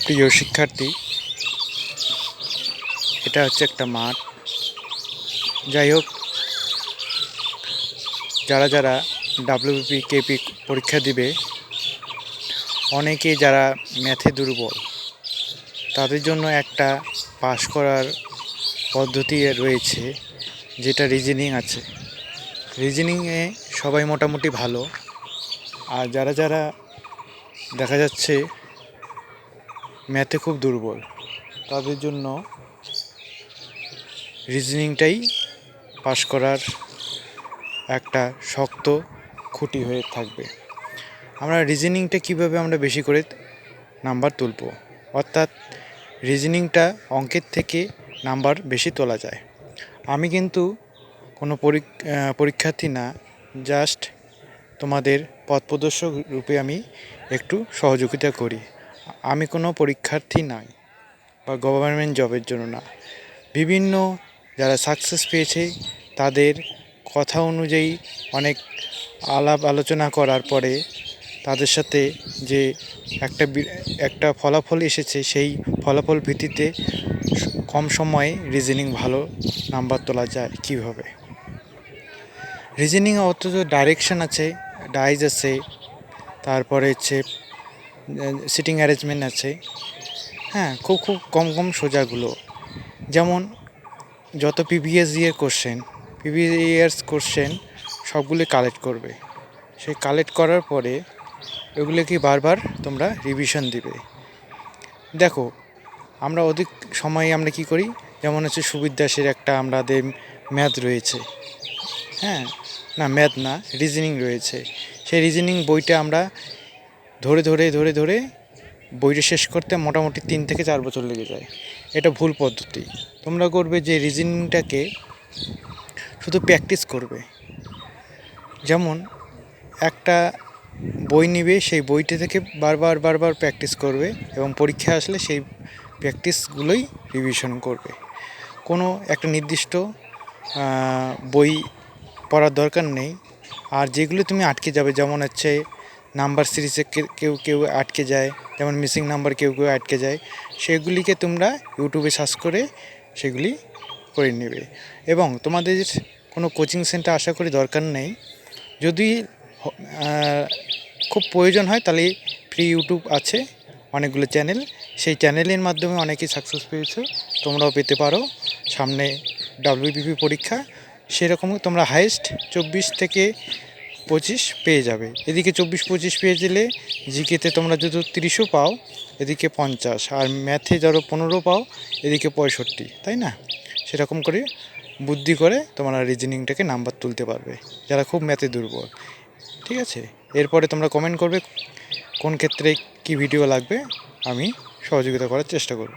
প্রিয় শিক্ষার্থী, এটা হচ্ছে একটা মাঠ। যাই হোক, যারা যারা ডাব্লিউবিপি কেপি পরীক্ষা দিবে, অনেকে যারা ম্যাথে দুর্বল, তাদের জন্য একটা পাস করার পদ্ধতি রয়েছে, যেটা রিজনিং আছে। রিজনিংয়ে সবাই মোটামুটি ভালো, আর যারা যারা দেখা যাচ্ছে ম্যাথে খুব দুর্বল, তাদের জন্য রিজনিংটাই পাস করার একটা শক্ত খুঁটি হয়ে থাকবে। আমরা রিজনিংটা কীভাবে আমরা বেশি করে নাম্বার তুলব, অর্থাৎ রিজনিংটা অঙ্কের থেকে নাম্বার বেশি তোলা যায়। আমি কিন্তু কোনো পরীক্ষার্থী না, জাস্ট তোমাদের পথপ্রদর্শক রূপে আমি একটু সহযোগিতা করি। আমি কোনো পরীক্ষার্থী নই বা গভর্নমেন্ট জবের জন্য না। বিভিন্ন যারা সাকসেস পেয়েছে তাদের কথা অনুযায়ী অনেক আলাপ আলোচনা করার পরে তাদের সাথে যে একটা ফলাফল এসেছে, সেই ফলাফল ভিত্তিতে কম সময়ে রিজনিং ভালো নাম্বার তোলা যায় কীভাবে। রিজনিংয়ে অথচ ডাইরেকশন আছে, ডাইজ আছে, তারপরে হচ্ছে সিটিং অ্যারেঞ্জমেন্ট আছে। হ্যাঁ, খুব কম সোজাগুলো। যেমন যত প্রিভিয়াস ইয়ার্স কোশ্চেন সবগুলো কালেক্ট করবে। সেই কালেক্ট করার পরে ওগুলোকে বারবার তোমরা রিভিশন দিবে। দেখো, আমরা অধিক সময়ে আমরা কী করি, যেমন হচ্ছে সুবীর দাসের একটা আমাদের ম্যাথ রয়েছে, হ্যাঁ না ম্যাথ না রিজনিং রয়েছে। সেই রিজনিং বইটা আমরা ধরে বইটা শেষ করতে মোটামুটি 3 থেকে 4 বছর লেগে যায়। এটা ভুল পদ্ধতি। তোমরা করবে যে রিজনিংটাকে শুধু প্র্যাকটিস করবে। যেমন একটা বই নিবে, সেই বইটা থেকে বারবার প্র্যাকটিস করবে এবং পরীক্ষা আসলে সেই প্র্যাকটিসগুলোই রিভিশন করবে। কোনো একটা নির্দিষ্ট বই পড়ার দরকার নেই। আর যেগুলো তুমি আটকে যাবে, যেমন হচ্ছে নাম্বার সিরিজে কেউ আটকে যায়, যেমন মিসিং নাম্বার কেউ আটকে যায়, সেগুলিকে তোমরা ইউটিউবে সার্চ করে সেগুলি করে নেবে। এবং তোমাদের কোনো কোচিং সেন্টার আশা করি দরকার নেই। যদি খুব প্রয়োজন হয় তাহলে ফ্রি ইউটিউব আছে অনেকগুলো চ্যানেল, সেই চ্যানেলের মাধ্যমে অনেকেই সাকসেস পেয়েছে, তোমরাও পেতে পারো। সামনে ডাব্লিউবিপি পরীক্ষা, সেরকমই তোমরা হাইয়েস্ট 24 থেকে 25 পেয়ে যাবে। এদিকে 24-25 পেয়ে গেলে জিকেতে তোমরা যদি 30ও পাও, এদিকে 50, আর ম্যাথে ধরো 15 পাও, এদিকে 65, তাই না? সেরকম করে বুদ্ধি করে তোমরা রিজনিংটাকে নাম্বার তুলতে পারবে, যারা খুব ম্যাথে দুর্বল। ঠিক আছে, এরপরে তোমরা কমেন্ট করবে কোন ক্ষেত্রে কি ভিডিও লাগবে, আমি সহযোগিতা করার চেষ্টা করব।